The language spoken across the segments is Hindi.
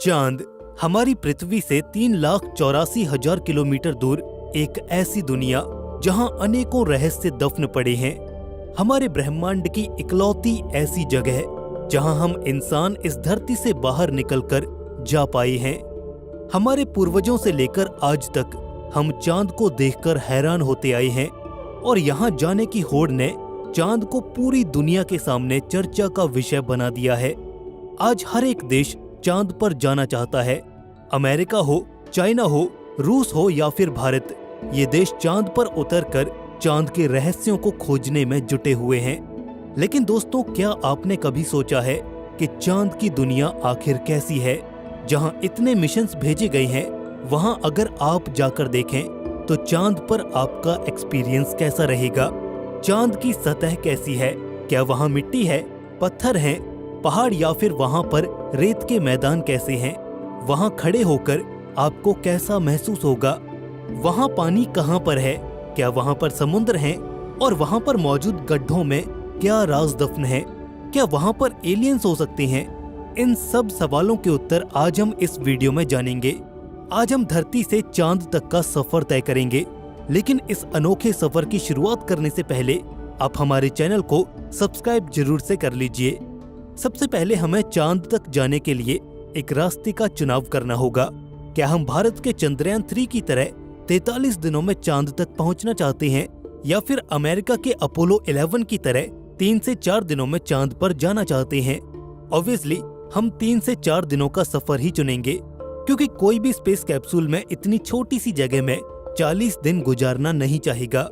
चांद हमारी पृथ्वी से 3,84,000 किलोमीटर दूर एक ऐसी दुनिया जहां अनेकों रहस्य दफन पड़े हैं। हमारे ब्रह्मांड की इकलौती ऐसी जगह जहां हम इंसान इस धरती से बाहर निकलकर जा पाए हैं। हमारे पूर्वजों से लेकर आज तक हम चांद को देखकर हैरान होते आए हैं और यहां जाने की होड़ ने चांद को पूरी दुनिया के सामने चर्चा का विषय बना दिया है। आज हर एक देश चांद पर जाना चाहता है। अमेरिका हो, चाइना हो, रूस हो या फिर भारत, ये देश चांद पर उतरकर चांद के रहस्यों को खोजने में जुटे हुए हैं। लेकिन दोस्तों, क्या आपने कभी सोचा है कि चांद की दुनिया आखिर कैसी है? जहां इतने मिशंस भेजे गए हैं, वहां अगर आप जाकर देखें तो चांद पर आपका एक्सपीरियंस कैसा रहेगा? चांद की सतह कैसी है? क्या वहां मिट्टी है, पत्थर हैं, पहाड़ या फिर वहां पर रेत के मैदान कैसे हैं? वहां खड़े होकर आपको कैसा महसूस होगा? वहां पानी कहां पर है? क्या वहां पर समुद्र हैं? और वहां पर मौजूद गड्ढों में क्या राज दफन है? क्या वहां पर एलियंस हो सकते हैं? इन सब सवालों के उत्तर आज हम इस वीडियो में जानेंगे। आज हम धरती से चांद तक का सफर तय करेंगे। लेकिन इस अनोखे सफर की शुरुआत करने से पहले आप हमारे चैनल को सब्सक्राइब जरूर से कर लीजिए। सबसे पहले हमें चांद तक जाने के लिए एक रास्ते का चुनाव करना होगा। क्या हम भारत के चंद्रयान 3 की तरह 43 दिनों में चांद तक पहुंचना चाहते हैं, या फिर अमेरिका के अपोलो 11 की तरह 3 से 4 दिनों में चांद पर जाना चाहते हैं? ऑब्वियसली हम 3 से 4 दिनों का सफर ही चुनेंगे, क्योंकि कोई भी स्पेस कैप्सूल में इतनी छोटी सी जगह में 40 दिन गुजारना नहीं चाहेगा।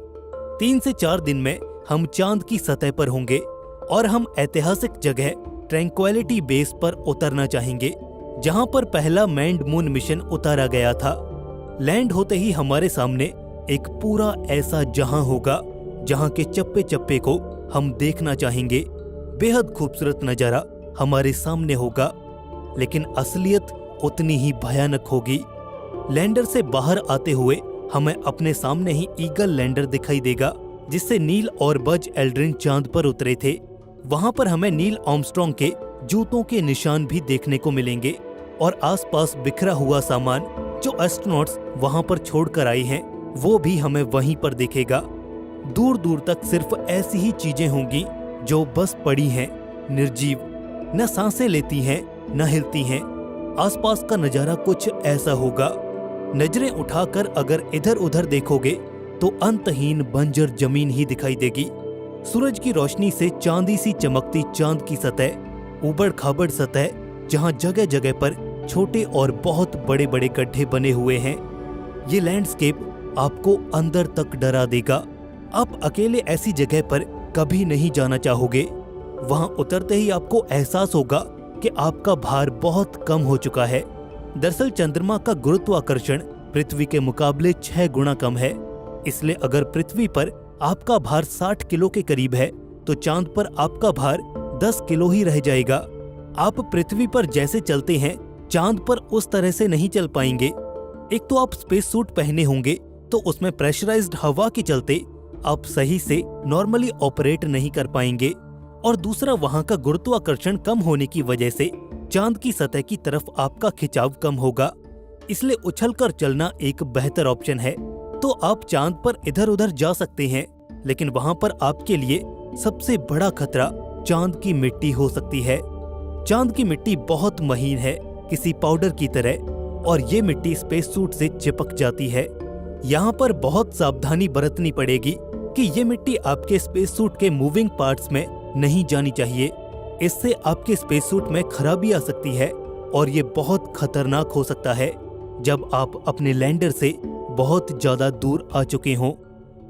3 से 4 दिन में हम चांद की सतह पर होंगे और हम ऐतिहासिक जगह ट्रैंक्विलिटी बेस पर उतरना चाहेंगे, जहां पर पहला मैन्ड मून मिशन उतारा गया था। लैंड होते ही हमारे सामने एक पूरा ऐसा जहां होगा जहां के चप्पे चप्पे को हम देखना चाहेंगे। बेहद खूबसूरत नजारा हमारे सामने होगा, लेकिन असलियत उतनी ही भयानक होगी। लैंडर से बाहर आते हुए हमें अपने सामने ही ईगल लैंडर दिखाई देगा, जिससे नील और बज एल्ड्रिन चांद पर उतरे थे। वहां पर हमें नील आर्मस्ट्रांग के जूतों के निशान भी देखने को मिलेंगे और आसपास बिखरा हुआ सामान जो एस्ट्रोनॉट्स वहां पर छोड़कर आए हैं, वो भी हमें वहीं पर दिखेगा। दूर दूर तक सिर्फ ऐसी ही चीजें होंगी जो बस पड़ी हैं, निर्जीव, न सांसें लेती हैं न हिलती हैं। आसपास का नजारा कुछ ऐसा होगा। नजरें उठाकर अगर इधर उधर देखोगे तो अंतहीन बंजर जमीन ही दिखाई देगी। सूरज की रोशनी से चांदी सी चमकती चांद की सतह, उबड़ खाबड़ सतह, जहां जगह जगह पर छोटे और बहुत बड़े बड़े गड्ढे बने हुए हैं। ये लैंडस्केप आपको अंदर तक डरा देगा। आप अकेले ऐसी जगह पर कभी नहीं जाना चाहोगे। वहां उतरते ही आपको एहसास होगा कि आपका भार बहुत कम हो चुका है। दरअसल चंद्रमा का गुरुत्वाकर्षण पृथ्वी के मुकाबले 6 गुना कम है। इसलिए अगर पृथ्वी पर आपका भार 60 किलो के करीब है, तो चांद पर आपका भार 10 किलो ही रह जाएगा। आप पृथ्वी पर जैसे चलते हैं, चांद पर उस तरह से नहीं चल पाएंगे। एक तो आप स्पेस सूट पहने होंगे, तो उसमें प्रेशराइज्ड हवा के चलते आप सही से नॉर्मली ऑपरेट नहीं कर पाएंगे, और दूसरा वहां का गुरुत्वाकर्षण कम होने की वजह से चांद की सतह की तरफ आपका खिंचाव कम होगा। इसलिए उछलकर चलना एक बेहतर ऑप्शन है। तो आप चांद पर इधर उधर जा सकते हैं, लेकिन वहां पर आपके लिए सबसे बड़ा खतरा चांद की मिट्टी हो सकती है। चांद की मिट्टी बहुत महीन है, किसी पाउडर की तरह, और ये मिट्टी स्पेस सूट से चिपक जाती है। यहाँ पर बहुत सावधानी बरतनी पड़ेगी कि ये मिट्टी आपके स्पेस सूट के मूविंग पार्ट्स में नहीं जानी चाहिए। इससे आपके स्पेस सूट में खराबी आ सकती है और ये बहुत खतरनाक हो सकता है जब आप अपने लैंडर से बहुत ज्यादा दूर आ चुके हों।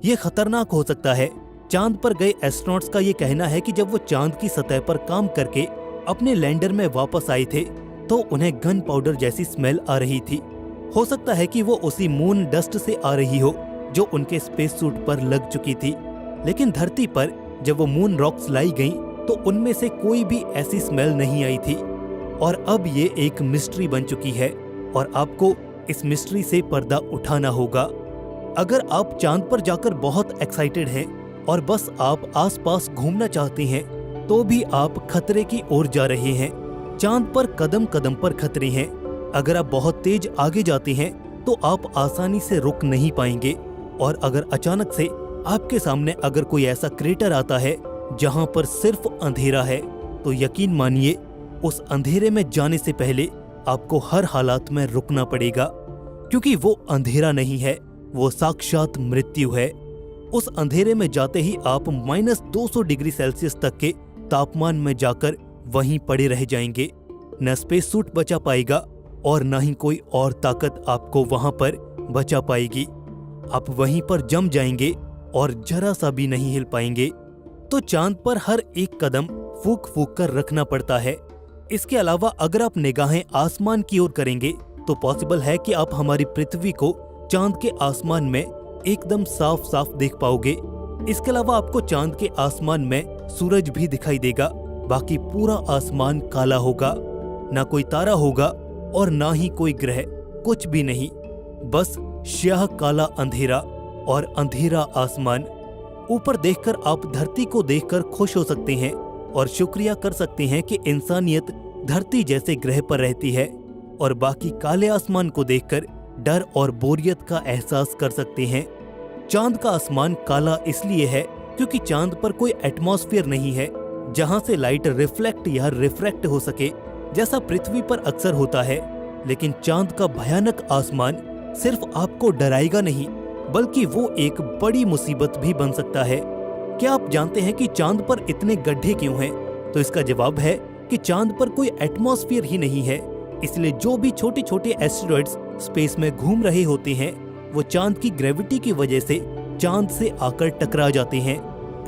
ये खतरनाक हो सकता है। चांद पर गए एस्ट्रोनॉट्स का ये कहना है कि जब वो चांद की सतह पर काम करके अपने लैंडर में वापस आए थे, तो उन्हें गन पाउडर जैसी स्मेल आ रही थी। हो सकता है कि वो उसी मून डस्ट से आ रही हो जो उनके स्पेस सूट पर लग चुकी थी। लेकिन धरती पर जब वो मून रॉक्स लाई गईं, तो उनमें से कोई भी ऐसी स्मेल नहीं आई थी। और अब ये एक मिस्ट्री बन चुकी है और आपको इस मिस्ट्री से पर्दा उठाना होगा। अगर आप चांद पर जाकर बहुत एक्साइटेड हैं और बस आप आसपास घूमना चाहते हैं, तो भी आप खतरे की ओर जा रहे हैं। चांद पर कदम कदम पर खतरे हैं। अगर आप बहुत तेज आगे जाते हैं तो आप आसानी से रुक नहीं पाएंगे, और अगर अचानक से आपके सामने अगर कोई ऐसा क्रेटर आता है जहां पर सिर्फ अंधेरा है, तो यकीन मानिए उस अंधेरे में जाने से पहले आपको हर हालात में रुकना पड़ेगा, क्योंकि वो अंधेरा नहीं है, वो साक्षात मृत्यु है। उस अंधेरे में जाते ही आप -200 डिग्री सेल्सियस तक के तापमान में जाकर वहीं पड़े रह जाएंगे। न स्पेस सूट बचा पाएगा और न ही कोई और ताकत आपको वहां पर बचा पाएगी। आप वहीं पर जम जाएंगे और जरा सा भी नहीं हिल पाएंगे। तो चांद पर हर एक कदम फूंक फूंक कर रखना पड़ता है। इसके अलावा अगर आप निगाहें आसमान की ओर करेंगे तो पॉसिबल है कि आप हमारी पृथ्वी को चांद के आसमान में एकदम साफ साफ देख पाओगे। इसके अलावा आपको चांद के आसमान में सूरज भी दिखाई देगा, बाकी पूरा आसमान काला होगा, ना कोई तारा होगा और ना ही कोई ग्रह, कुछ भी नहीं, बस स्याह काला अंधेरा और अंधेरा आसमान। ऊपर देखकर आप धरती को देखकर खुश हो सकते हैं और शुक्रिया कर सकते हैं कि इंसानियत धरती जैसे ग्रह पर रहती है, और बाकी काले आसमान को देखकर डर और बोरियत का एहसास कर सकते हैं। चांद का आसमान काला इसलिए है क्योंकि चांद पर कोई एटमॉस्फेयर नहीं है जहां से लाइट रिफ्लेक्ट या रिफ्रैक्ट हो सके, जैसा पृथ्वी पर अक्सर होता है। लेकिन चांद का भयानक आसमान सिर्फ आपको डराएगा नहीं, बल्कि वो एक बड़ी मुसीबत भी बन सकता है। क्या आप जानते हैं कि चांद पर इतने गड्ढे क्यों हैं? तो इसका जवाब है कि चांद पर कोई एटमॉस्फेयर ही नहीं है, इसलिए जो भी छोटे छोटे एस्टेरॉइड्स स्पेस में घूम रहे होते हैं वो चांद की ग्रेविटी की वजह से चांद से आकर टकरा जाते हैं।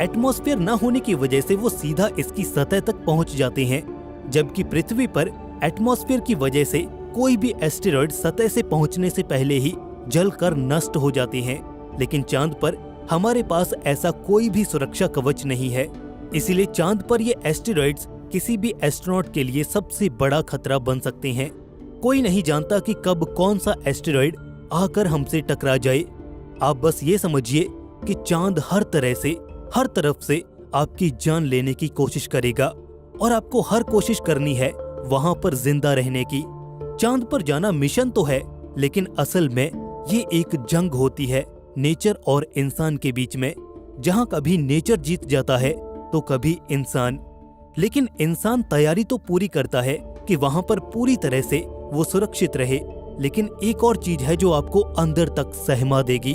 एटमॉस्फेयर न होने की वजह से वो सीधा इसकी सतह तक पहुंच जाते हैं, जबकि पृथ्वी पर एटमॉस्फेयर की वजह से कोई भी एस्टेरॉइड सतह से पहुंचने से पहले ही जलकर नष्ट हो जाते हैं। लेकिन चांद पर हमारे पास ऐसा कोई भी सुरक्षा कवच नहीं है, इसीलिए चांद पर ये एस्टेरॉइड्स किसी भी एस्ट्रोनॉट के लिए सबसे बड़ा खतरा बन सकते हैं। कोई नहीं जानता कि कब कौन सा एस्टेरॉइड आकर हमसे टकरा जाए। आप बस ये समझिए कि चांद हर तरह से, हर तरफ से आपकी जान लेने की कोशिश करेगा, और आपको हर कोशिश करनी है वहां पर जिंदा रहने की। चांद पर जाना मिशन तो है, लेकिन असल में ये एक जंग होती है नेचर और इंसान के बीच में, जहां कभी नेचर जीत जाता है तो कभी इंसान। लेकिन इंसान तैयारी तो पूरी करता है कि वहां पर पूरी तरह से वो सुरक्षित रहे, लेकिन एक और चीज है जो आपको अंदर तक सहमा देगी,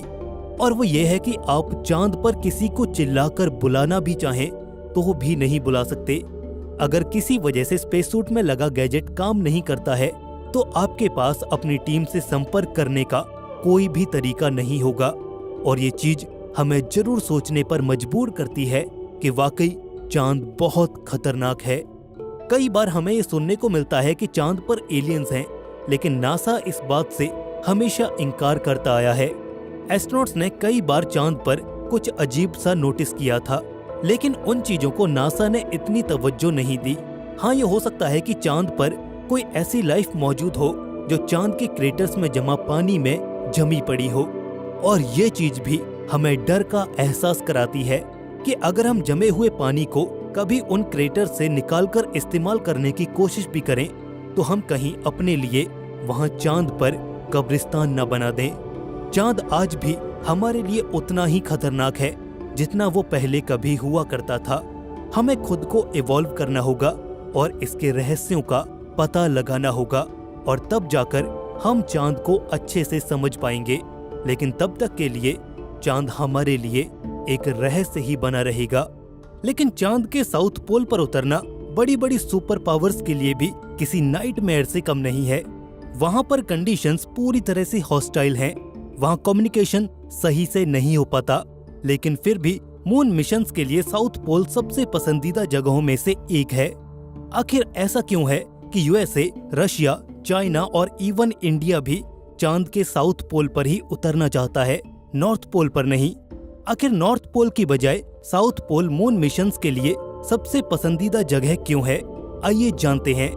और वो ये है कि आप चांद पर किसी को चिल्लाकर बुलाना भी चाहें तो वो भी नहीं बुला सकते। अगर किसी वजह से स्पेस सूट में लगा गैजेट काम नहीं करता है तो आपके पास अपनी टीम से संपर्क करने का कोई भी तरीका नहीं होगा, और ये चीज हमें जरूर सोचने पर मजबूर करती है कि वाकई चांद बहुत खतरनाक है। कई बार हमें ये सुनने को मिलता है कि चांद पर एलियंस हैं, लेकिन नासा इस बात से हमेशा इनकार करता आया है। एस्ट्रोनॉट्स ने कई बार चांद पर कुछ अजीब सा नोटिस किया था, लेकिन उन चीजों को नासा ने इतनी तवज्जो नहीं दी। हाँ, ये हो सकता है कि चांद पर कोई ऐसी लाइफ मौजूद हो जो चांद के क्रेटर्स में जमा पानी में जमी पड़ी हो, और ये चीज भी हमें डर का एहसास कराती है कि अगर हम जमे हुए पानी को कभी उन क्रेटर से निकालकर इस्तेमाल करने की कोशिश भी करें तो हम कहीं अपने लिए वहां चांद पर कब्रिस्तान न बना दें। चांद आज भी हमारे लिए उतना ही खतरनाक है जितना वो पहले कभी हुआ करता था। हमें खुद को इवॉल्व करना होगा और इसके रहस्यों का पता लगाना होगा, और तब जाकर हम चांद को अच्छे से समझ पाएंगे। लेकिन तब तक के लिए चांद हमारे लिए एक रहस्य ही बना रहेगा। लेकिन चांद के साउथ पोल पर उतरना बड़ी बड़ी सुपर पावर्स के लिए भी किसी नाइटमेयर से कम नहीं है। वहां पर कंडीशंस पूरी तरह से हॉस्टाइल हैं, वहां कम्युनिकेशन सही से नहीं हो पाता, लेकिन फिर भी मून मिशंस के लिए साउथ पोल सबसे पसंदीदा जगहों में से एक है। आखिर ऐसा क्यों है कि यूएसए, रशिया, चाइना और इवन इंडिया भी चांद के साउथ पोल पर ही उतरना चाहता है, नॉर्थ पोल पर नहीं? आखिर नॉर्थ पोल की बजाय साउथ पोल मून मिशंस के लिए सबसे पसंदीदा जगह क्यों है? आइए जानते हैं।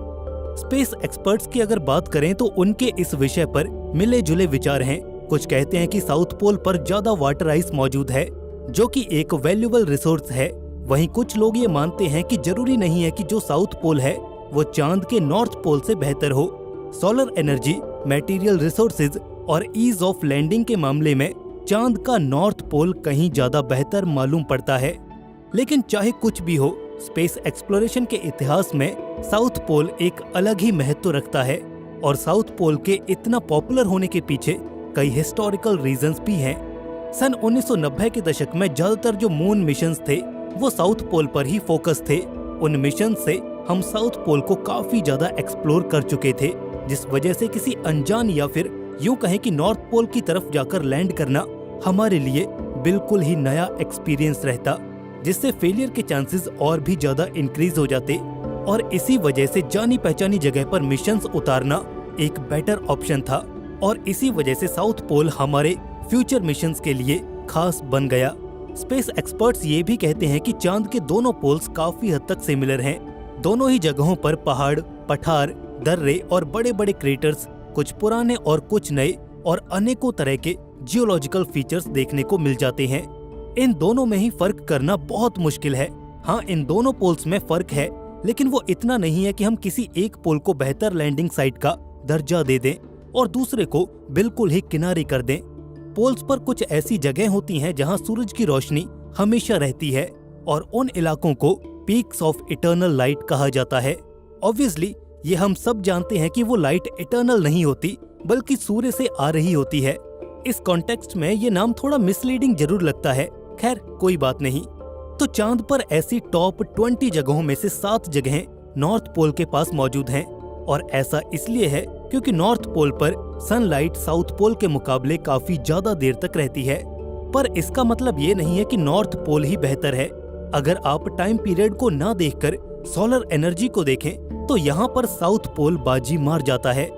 स्पेस एक्सपर्ट्स की अगर बात करें तो उनके इस विषय पर मिले जुले विचार हैं। कुछ कहते हैं कि साउथ पोल पर ज्यादा वाटर आइस मौजूद है, जो कि एक वैल्यूएबल रिसोर्स है। वहीं कुछ लोग ये मानते हैं कि जरूरी नहीं है कि जो साउथ पोल है वो चांद के नॉर्थ पोल से बेहतर हो। सोलर एनर्जी, मटेरियल रिसोर्सेज और ईज ऑफ लैंडिंग के मामले में चांद का नॉर्थ पोल कहीं ज्यादा बेहतर मालूम पड़ता है। लेकिन चाहे कुछ भी हो, स्पेस एक्सप्लोरेशन के इतिहास में साउथ पोल एक अलग ही महत्व रखता है और साउथ पोल के इतना पॉपुलर होने के पीछे कई हिस्टोरिकल रीजंस भी हैं। सन 1990 के दशक में ज्यादातर जो मून मिशंस थे वो साउथ पोल पर ही फोकस थे। उन मिशन से हम साउथ पोल को काफी ज्यादा एक्सप्लोर कर चुके थे, जिस वजह से किसी अनजान या फिर यूं कहें कि नॉर्थ पोल की तरफ जाकर लैंड करना हमारे लिए बिल्कुल ही नया एक्सपीरियंस रहता, जिससे फेलियर के चांसेस और भी ज्यादा इंक्रीज हो जाते। और इसी वजह से जानी पहचानी जगह पर मिशंस उतारना एक बेटर ऑप्शन था और इसी वजह से साउथ पोल हमारे फ्यूचर मिशंस के लिए खास बन गया। स्पेस एक्सपर्ट्स ये भी कहते हैं कि चांद के दोनों पोल्स काफी हद तक सिमिलर हैं। दोनों ही जगहों पर पहाड़, पठार, दर्रे और बड़े बड़े क्रेटर्स, कुछ पुराने और कुछ नए और अनेकों तरह के जियोलॉजिकल फीचर्स देखने को मिल जाते हैं। इन दोनों में ही फर्क करना बहुत मुश्किल है। हाँ, इन दोनों पोल्स में फर्क है, लेकिन वो इतना नहीं है कि हम किसी एक पोल को बेहतर लैंडिंग साइट का दर्जा दे दें और दूसरे को बिल्कुल ही किनारे कर दें। पोल्स पर कुछ ऐसी जगह होती हैं जहां सूरज की रोशनी हमेशा रहती है और उन इलाकों को पीक्स ऑफ इटर्नल लाइट कहा जाता है। ऑब्वियसली ये हम सब जानते हैं कि वो लाइट इटर्नल नहीं होती, बल्कि सूर्य से आ रही होती है। इस कॉन्टेक्स्ट में ये नाम थोड़ा मिसलीडिंग जरूर लगता है, खैर कोई बात नहीं। तो चांद पर ऐसी टॉप 20 जगहों में से 7 जगहें नॉर्थ पोल के पास मौजूद हैं और ऐसा इसलिए है क्योंकि नॉर्थ पोल पर सनलाइट साउथ पोल के मुकाबले काफी ज्यादा देर तक रहती है। पर इसका मतलब ये नहीं है कि नॉर्थ पोल ही बेहतर है। अगर आप टाइम पीरियड को ना देखकर सोलर एनर्जी को देखें तो यहाँ पर साउथ पोल बाजी मार जाता है।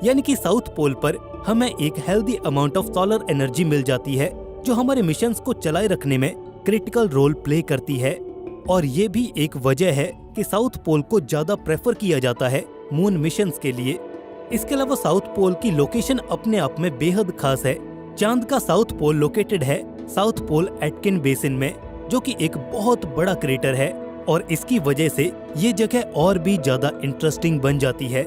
यानी कि साउथ पोल पर हमें एक healthy amount of solar energy मिल जाती है जो हमारे मिशंस को चलाए रखने में क्रिटिकल रोल प्ले करती है। और ये भी एक वजह है कि साउथ पोल को ज्यादा प्रेफर किया जाता है मून मिशंस के लिए। इसके अलावा साउथ पोल की लोकेशन अपने आप में बेहद खास है। चांद का साउथ पोल लोकेटेड है साउथ पोल एटकिन बेसिन में, जो कि एक बहुत बड़ा क्रेटर है और इसकी वजह से ये जगह और भी ज्यादा इंटरेस्टिंग बन जाती है।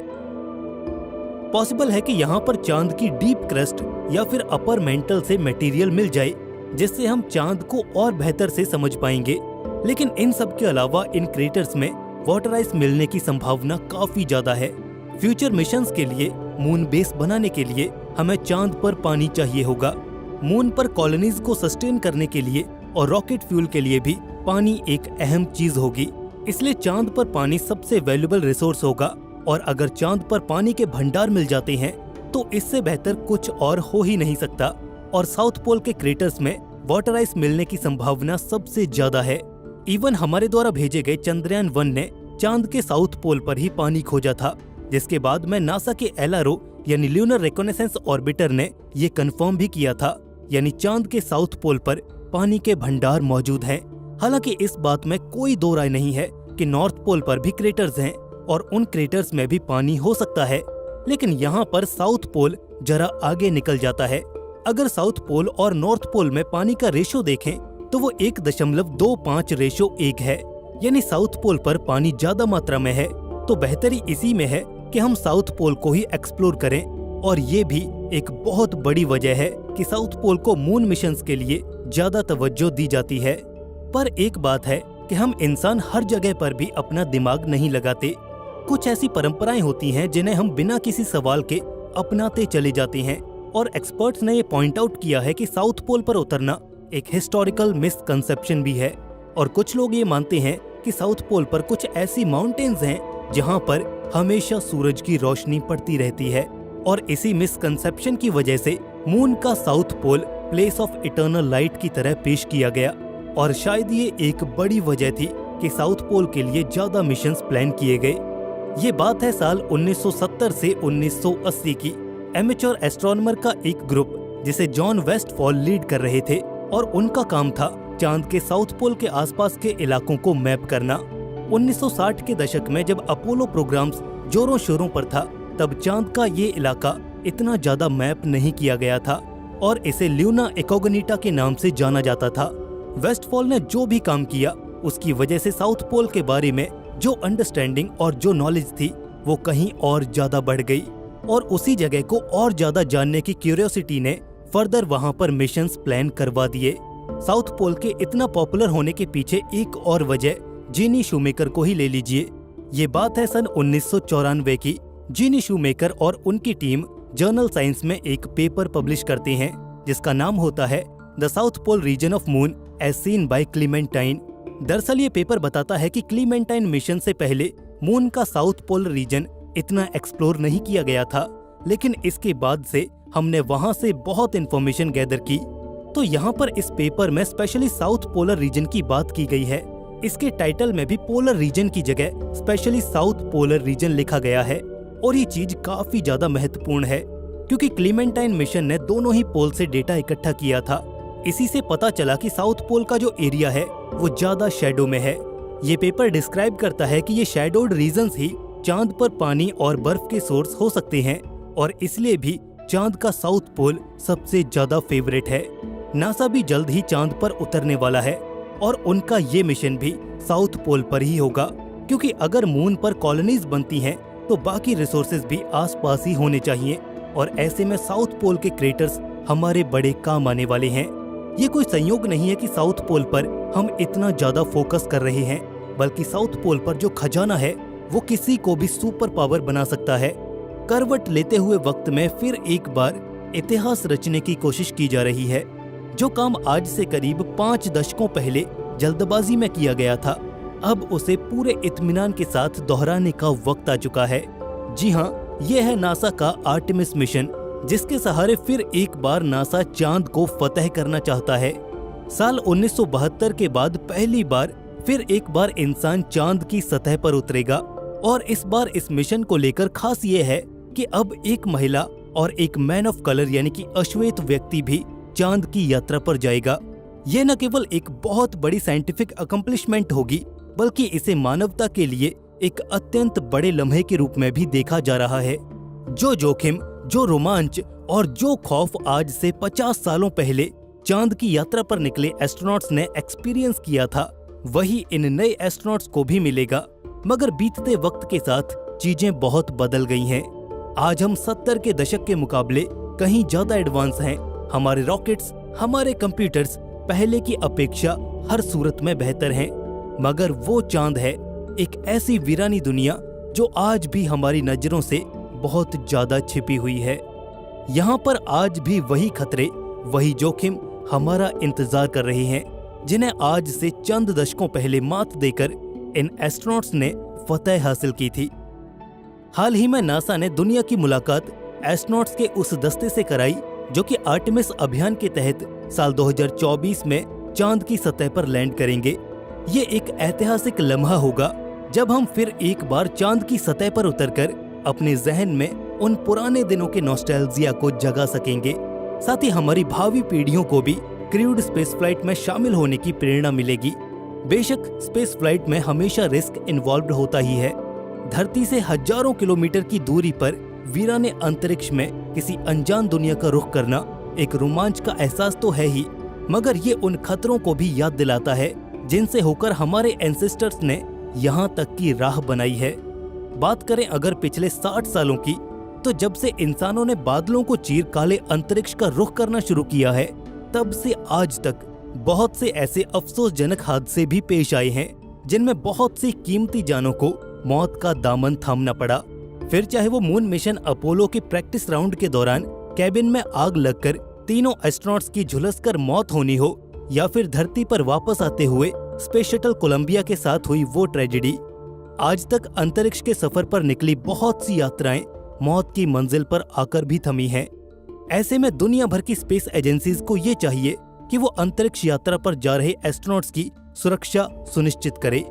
पॉसिबल है कि यहाँ पर चांद की डीप क्रस्ट या फिर अपर मेंटल से मटेरियल मिल जाए, जिससे हम चांद को और बेहतर से समझ पाएंगे। लेकिन इन सब के अलावा इन क्रेटर्स में वाटर आइस मिलने की संभावना काफी ज्यादा है। फ्यूचर मिशंस के लिए मून बेस बनाने के लिए हमें चांद पर पानी चाहिए होगा। मून पर कॉलोनीज को सस्टेन करने के लिए और रॉकेट फ्यूल के लिए भी पानी एक अहम चीज होगी। इसलिए चांद पर पानी सबसे वैल्यूएबल रिसोर्स होगा और अगर चांद पर पानी के भंडार मिल जाते हैं तो इससे बेहतर कुछ और हो ही नहीं सकता। और साउथ पोल के क्रेटर्स में वाटर आइस मिलने की संभावना सबसे ज्यादा है। इवन हमारे द्वारा भेजे गए चंद्रयान 1 ने चांद के साउथ पोल पर ही पानी खोजा था, जिसके बाद में नासा के LRO यानी ल्यूनर रिकॉनेसेंस ऑर्बिटर ने ये कंफर्म भी किया था, यानी चांद के साउथ पोल पर पानी के भंडार मौजूद हैं। हालांकि इस बात में कोई दो राय नहीं है कि नॉर्थ पोल पर भी क्रेटर्स हैं और उन क्रेटर्स में भी पानी हो सकता है, लेकिन यहाँ पर साउथ पोल जरा आगे निकल जाता है। अगर साउथ पोल और नॉर्थ पोल में पानी का रेशो देखें तो वो 1.25:1 है, यानी साउथ पोल पर पानी ज्यादा मात्रा में है। तो बेहतरी इसी में है कि हम साउथ पोल को ही एक्सप्लोर करें और ये भी एक बहुत बड़ी वजह है कि साउथ पोल को मून मिशंस के लिए ज्यादा तवज्जो दी जाती है। पर एक बात है कि हम इंसान हर जगह पर भी अपना दिमाग नहीं लगाते। कुछ ऐसी परंपराएं होती हैं जिन्हें हम बिना किसी सवाल के अपनाते चले जाते हैं और एक्सपर्ट्स ने ये पॉइंट आउट किया है कि साउथ पोल पर उतरना एक हिस्टोरिकल मिसकंसेप्शन भी है। और कुछ लोग ये मानते हैं कि साउथ पोल पर कुछ ऐसी माउंटेन्स हैं जहां पर हमेशा सूरज की रोशनी पड़ती रहती है और इसी मिसकंसेप्शन की वजह से मून का south pole place of eternal light की तरह पेश किया गया। और शायद ये एक बड़ी वजह थी कि साउथ पोल के लिए ज्यादा मिशंस प्लान किए गए। ये बात है साल 1970 से 1980 की। एमेच्योर एस्ट्रोनॉमर का एक ग्रुप जिसे जॉन वेस्टफॉल लीड कर रहे थे और उनका काम था चांद के साउथ पोल के आसपास के इलाकों को मैप करना। 1960 के दशक में जब अपोलो प्रोग्राम्स जोरों शोरों पर था, तब चांद का ये इलाका इतना ज्यादा मैप नहीं किया गया था और इसे ल्यूना इकोगनिटा के नाम से जाना जाता था। वेस्टफॉल ने जो भी काम किया उसकी वजह से साउथ पोल के बारे में जो अंडरस्टैंडिंग और जो नॉलेज थी वो कहीं और ज्यादा बढ़ गई। और उसी जगह को और ज्यादा जानने की क्यूरियोसिटी ने फर्दर वहां पर मिशंस प्लान करवा दिए। साउथ पोल के इतना पॉपुलर होने के पीछे एक और वजह जीनी शूमेकर को ही ले लीजिए। ये बात है सन 1994 की। जीनी शूमेकर और उनकी टीम जर्नल साइंस में एक पेपर पब्लिश करते हैं जिसका नाम होता है the south pole region of moon as seen by Clementine. दरअसल ये पेपर बताता है कि क्लीमेंटाइन मिशन से पहले मून का साउथ पोल रीजन इतना एक्सप्लोर नहीं किया गया था, लेकिन इसके बाद से हमने वहां से बहुत इंफॉर्मेशन गैदर की। तो यहाँ पर इस पेपर में स्पेशली साउथ पोलर रीजन की बात की गई है। इसके टाइटल में भी पोलर रीजन की जगह स्पेशली साउथ पोलर रीजन लिखा गया है और ये चीज काफी ज्यादा महत्वपूर्ण है क्योंकि क्लीमेंटाइन मिशन ने दोनों ही पोल से डेटा इकट्ठा किया था। इसी से पता चला कि साउथ पोल का जो एरिया है वो ज्यादा शैडो में है। ये पेपर डिस्क्राइब करता है कि ये शैडोड रीजन्स ही चांद पर पानी और बर्फ के सोर्स हो सकते हैं और इसलिए भी चांद का साउथ पोल सबसे ज्यादा फेवरेट है। नासा भी जल्द ही चांद पर उतरने वाला है और उनका ये मिशन भी साउथ पोल पर ही होगा क्योंकि अगर मून पर कॉलोनीज बनती हैं तो बाकी रिसोर्सेज भी आसपास ही होने चाहिए और ऐसे में साउथ पोल के क्रेटर्स हमारे बड़े काम आने वाले हैं। ये कोई संयोग नहीं है कि साउथ पोल पर हम इतना ज्यादा फोकस कर रहे हैं, बल्कि साउथ पोल पर जो खजाना है वो किसी को भी सुपर पावर बना सकता है। करवट लेते हुए वक्त में फिर एक बार इतिहास रचने की कोशिश की जा रही है। जो काम आज से करीब 5 दशकों पहले जल्दबाजी में किया गया था, अब उसे पूरे इत्मीनान के साथ दोहराने का वक्त आ चुका है। जी हाँ, ये है नासा का आर्टेमिस मिशन, जिसके सहारे फिर एक बार नासा चांद को फतह करना चाहता है। साल 1972 के बाद पहली बार फिर एक बार इंसान चांद की सतह पर उतरेगा और इस बार इस मिशन को लेकर खास ये है कि अब एक महिला और एक मैन ऑफ कलर यानी कि अश्वेत व्यक्ति भी चांद की यात्रा पर जाएगा। ये न केवल एक बहुत बड़ी साइंटिफिक अकम्प्लिशमेंट होगी, बल्कि इसे मानवता के लिए एक अत्यंत बड़े लम्हे के रूप में भी देखा जा रहा है। जो जोखिम, जो रोमांच और जो खौफ आज से 50 सालों पहले चांद की यात्रा पर निकले एस्ट्रोनॉट्स ने एक्सपीरियंस किया था, वही इन नए एस्ट्रोनॉट्स को भी मिलेगा। मगर बीतते वक्त के साथ चीजें बहुत बदल गई हैं। आज हम 70 के दशक के मुकाबले कहीं ज्यादा एडवांस हैं। हमारे रॉकेट्स, हमारे कंप्यूटर्स पहले की अपेक्षा हर सूरत में बेहतर हैं। मगर वो चांद है एक ऐसी वीरानी दुनिया जो आज भी हमारी नजरों से बहुत ज्यादा छिपी हुई है। यहाँ पर आज भी वही खतरे, वही जोखिम हमारा इंतजार कर रहे हैं, जिन्हें आज से चंद दशकों पहले मात देकर इन एस्ट्रोनॉट्स ने फतह हासिल की थी। हाल ही में नासा ने दुनिया की मुलाकात एस्ट्रोनॉट्स के उस दस्ते से कराई जो कि आर्टेमिस अभियान के तहत साल 2024 में चांद की सतह पर लैंड करेंगे। ये एक ऐतिहासिक लम्हा होगा जब हम फिर एक बार चांद की सतह पर उतरकर अपने जहन में उन पुराने दिनों के नॉस्टैल्जिया को जगा सकेंगे। साथ ही हमारी भावी पीढ़ियों को भी क्रूड स्पेस फ्लाइट में शामिल होने की प्रेरणा मिलेगी। बेशक स्पेस फ्लाइट में हमेशा रिस्क इन्वॉल्व होता ही है। धरती से हजारों किलोमीटर की दूरी पर वीराने अंतरिक्ष में किसी अनजान दुनिया का रुख करना एक रोमांच का एहसास तो है ही, मगर ये उन खतरों को भी याद दिलाता है जिनसे होकर हमारे एंसेस्टर्स ने यहाँ तक की राह बनाई है। बात करें अगर पिछले 60 सालों की, तो जब से इंसानों ने बादलों को चीर काले अंतरिक्ष का रुख करना शुरू किया है, तब से आज तक बहुत से ऐसे अफसोसजनक हादसे भी पेश आए हैं जिनमें बहुत सी कीमती जानों को मौत का दामन थामना पड़ा। फिर चाहे वो मून मिशन अपोलो के प्रैक्टिस राउंड के दौरान कैबिन में आग लगकर तीनों एस्ट्रोनॉट्स की झुलसकर मौत होनी हो, या फिर धरती पर वापस आते हुए स्पेस शटल कोलंबिया के साथ हुई वो ट्रेजेडी। आज तक अंतरिक्ष के सफर पर निकली बहुत सी यात्राएं मौत की मंजिल पर आकर भी थमी हैं। ऐसे में दुनिया भर की स्पेस एजेंसीज को ये चाहिए कि वो अंतरिक्ष यात्रा पर जा रहे एस्ट्रोनॉट्स की सुरक्षा सुनिश्चित करे।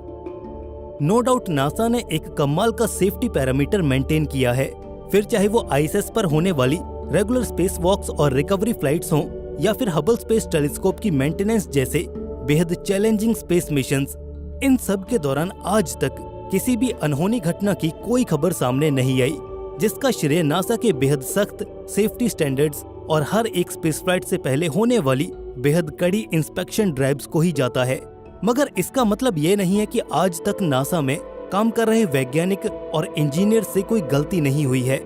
नो डाउट नासा ने एक कमाल का सेफ्टी पैरामीटर मेंटेन किया है, फिर चाहे वो आईएसएस पर होने वाली रेगुलर स्पेस वॉक्स और रिकवरी फ्लाइट्स हों या फिर हबल स्पेस टेलीस्कोप की मेंटेनेंस जैसे बेहद चैलेंजिंग स्पेस मिशंस। इन सब के दौरान आज तक किसी भी अनहोनी घटना की कोई खबर सामने नहीं आई, जिसका श्रेय नासा के बेहद सख्त सेफ्टी स्टैंडर्ड्स और हर एक स्पेस फ्लाइट से पहले होने वाली बेहद कड़ी इंस्पेक्शन ड्राइव्स को ही जाता है। मगर इसका मतलब ये नहीं है कि आज तक नासा में काम कर रहे वैज्ञानिक और इंजीनियर से कोई गलती नहीं हुई है।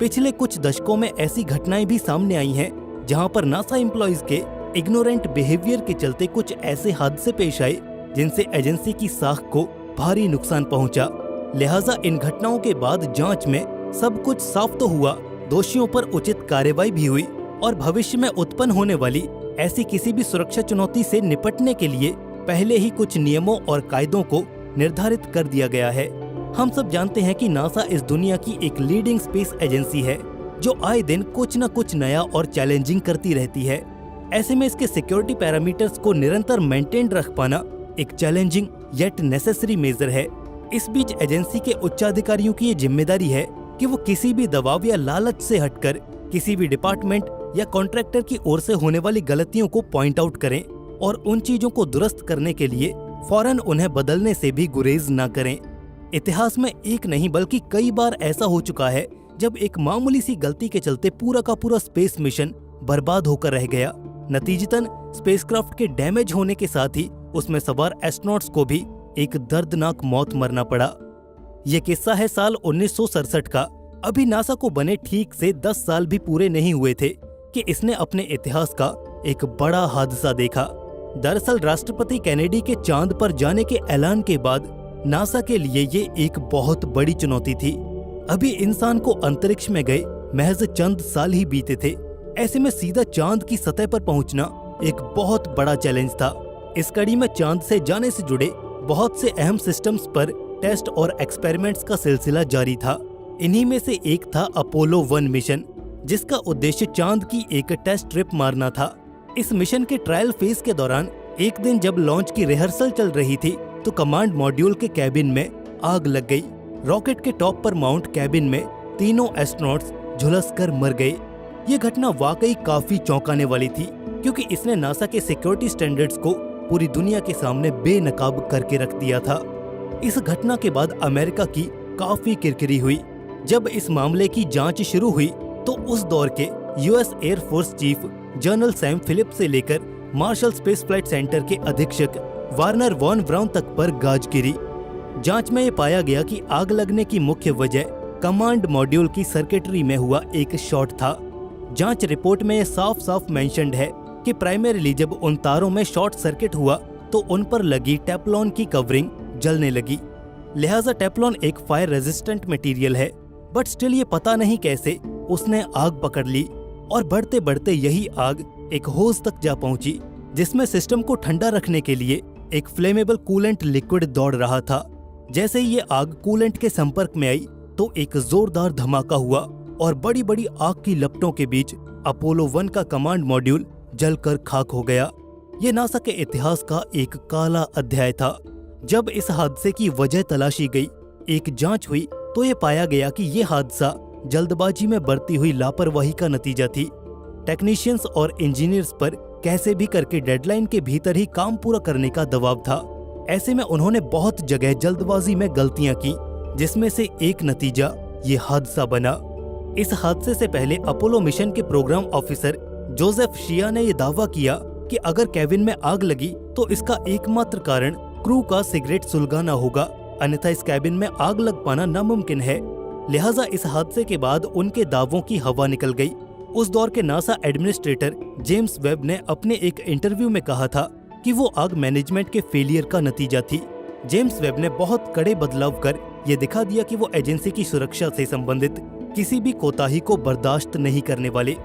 पिछले कुछ दशकों में ऐसी घटनाएं भी सामने आई हैं जहां पर नासा एम्प्लॉइज के इग्नोरेंट बिहेवियर के चलते कुछ ऐसे हादसे पेश आए जिनसे एजेंसी की साख को भारी नुकसान पहुंचा। लिहाजा इन घटनाओं के बाद जांच में सब कुछ साफ तो हुआ, दोषियों पर उचित कार्रवाई भी हुई और भविष्य में उत्पन्न होने वाली ऐसी किसी भी सुरक्षा चुनौती से निपटने के लिए पहले ही कुछ नियमों और कायदों को निर्धारित कर दिया गया है। हम सब जानते हैं कि नासा इस दुनिया की एक लीडिंग स्पेस एजेंसी है जो आए दिन कुछ न कुछ नया और चैलेंजिंग करती रहती है। ऐसे में इसके सिक्योरिटी पैरामीटर्स को निरंतर मेंटेन रख पाना एक चैलेंजिंग येट नेसेसरी मेजर है। इस बीच एजेंसी के उच्चाधिकारियों की ये जिम्मेदारी है कि वो किसी भी दबाव या लालच से हटकर किसी भी डिपार्टमेंट या कॉन्ट्रैक्टर की ओर से होने वाली गलतियों को पॉइंट आउट करें और उन चीजों को दुरुस्त करने के लिए फौरन उन्हें बदलने से भी गुरेज न करें। इतिहास में एक नहीं बल्कि कई बार ऐसा हो चुका है जब एक मामूली सी गलती के चलते पूरा का पूरा स्पेस मिशन बर्बाद होकर रह गया। नतीजतन स्पेसक्राफ्ट के डैमेज होने के साथ ही उसमें सवार एस्ट्रोनॉट्स को भी एक दर्दनाक मौत मरना पड़ा। ये किस्सा है साल 1967 का। अभी नासा को बने ठीक से 10 साल भी पूरे नहीं हुए थे कि इसने अपने इतिहास का एक बड़ा हादसा देखा। दरअसल राष्ट्रपति कैनेडी के चांद पर जाने के ऐलान के बाद नासा के लिए ये एक बहुत बड़ी चुनौती थी। अभी इंसान को अंतरिक्ष में गए महज चंद साल ही बीते थे। ऐसे में सीधा चांद की सतह पर पहुंचना एक बहुत बड़ा चैलेंज था। इस कड़ी में चांद से जाने से जुड़े बहुत से अहम सिस्टम्स पर टेस्ट और एक्सपेरिमेंट्स का सिलसिला जारी था। इन्हीं में से एक था अपोलो 1 मिशन, जिसका उद्देश्य चांद की एक टेस्ट ट्रिप मारना था। इस मिशन के ट्रायल फेज के दौरान एक दिन जब लॉन्च की रिहर्सल चल रही थी तो कमांड मॉड्यूल के कैबिन में आग लग गई। रॉकेट के टॉप पर माउंट कैबिन में तीनों एस्ट्रोनॉट्स झुलसकर मर गए। ये घटना वाकई काफी चौंकाने वाली थी क्योंकि इसने नासा के सिक्योरिटी स्टैंडर्ड्स को पूरी दुनिया के सामने बेनकाब करके रख दिया था। इस घटना के बाद अमेरिका की काफी किरकिरी हुई। जब इस मामले की जांच शुरू हुई तो उस दौर के US air force chief general Sam Phillips से लेकर मार्शल स्पेस फ्लाइट सेंटर के अधीक्षक वार्नर वॉन ब्राउन तक पर गाज गिरी। जांच में ये पाया गया कि आग लगने की मुख्य वजह कमांड मॉड्यूल की सर्किटरी में हुआ एक शॉर्ट था। जांच रिपोर्ट में ये साफ साफ मेंशन्ड है कि प्राइमरीली जब उन तारों में शॉर्ट सर्किट हुआ तो उन पर लगी टेफ्लॉन की कवरिंग जलने लगी। लिहाजा टेफ्लॉन एक फायर रेजिस्टेंट मटेरियल है, बट स्टिल ये पता नहीं कैसे उसने आग पकड़ ली और बढ़ते बढ़ते यही आग एक होज तक जा पहुंची जिसमें सिस्टम को ठंडा रखने के लिए एक फ्लेमेबल कूलेंट लिक्विड दौड़ रहा था। जैसे ही ये आग कूलेंट के संपर्क में आई तो एक जोरदार धमाका हुआ और बड़ी बड़ी आग की लपटों के बीच अपोलो 1 का कमांड मॉड्यूल जलकर खाक हो गया। ये नासा के इतिहास का एक काला अध्याय था। जब इस हादसे की वजह तलाशी गई, एक जांच हुई तो ये पाया गया कि ये हादसा जल्दबाजी में बरती हुई लापरवाही का नतीजा थी। टेक्नीशियंस और इंजीनियर्स पर कैसे भी करके डेडलाइन के भीतर ही काम पूरा करने का दबाव था। ऐसे में उन्होंने बहुत जगह जल्दबाजी में गलतियां की, जिसमें से एक नतीजा ये हादसा बना। इस हादसे से पहले अपोलो मिशन के प्रोग्राम ऑफिसर जोसेफ शिया ने यह दावा किया कि अगर केबिन में आग लगी तो इसका एकमात्र कारण क्रू का सिगरेट सुलगाना होगा, अन्यथा इस केबिन में आग लग पाना नामुमकिन है। लिहाजा इस हादसे के बाद उनके दावों की हवा निकल गई। उस दौर के नासा एडमिनिस्ट्रेटर जेम्स वेब ने अपने एक इंटरव्यू में कहा था कि वो आग मैनेजमेंट के फेलियर का नतीजा थी। जेम्स वेब ने बहुत कड़े बदलाव कर ये दिखा दिया कि वो एजेंसी की सुरक्षा से संबंधित किसी भी कोताही को बर्दाश्त नहीं करने वाले।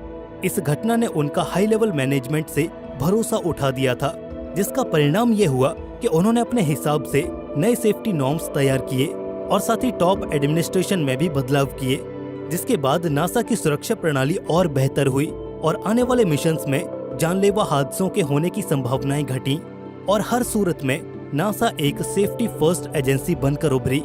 इस घटना ने उनका हाई लेवल मैनेजमेंट से भरोसा उठा दिया था, जिसका परिणाम ये हुआ कि उन्होंने अपने हिसाब से नए सेफ्टी नॉर्म्स तैयार किए और साथ ही टॉप एडमिनिस्ट्रेशन में भी बदलाव किए, जिसके बाद नासा की सुरक्षा प्रणाली और बेहतर हुई और आने वाले मिशंस में जानलेवा हादसों के होने की संभावनाएं घटी और हर सूरत में नासा एक सेफ्टी फर्स्ट एजेंसी बनकर उभरी।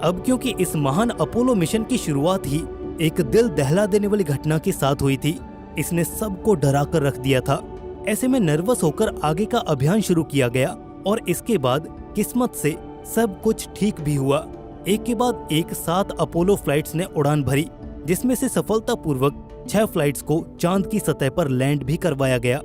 अब क्योंकि इस महान अपोलो मिशन की शुरुआत ही एक दिल दहला देने वाली घटना के साथ हुई थी, इसने सबको डरा कर रख दिया था। ऐसे में नर्वस होकर आगे का अभियान शुरू किया गया और इसके बाद किस्मत से सब कुछ ठीक भी हुआ। एक के बाद एक 7 अपोलो फ्लाइट्स ने उड़ान भरी, जिसमें से सफलतापूर्वक 6 फ्लाइट्स को चांद की सतह पर लैंड भी करवाया गया।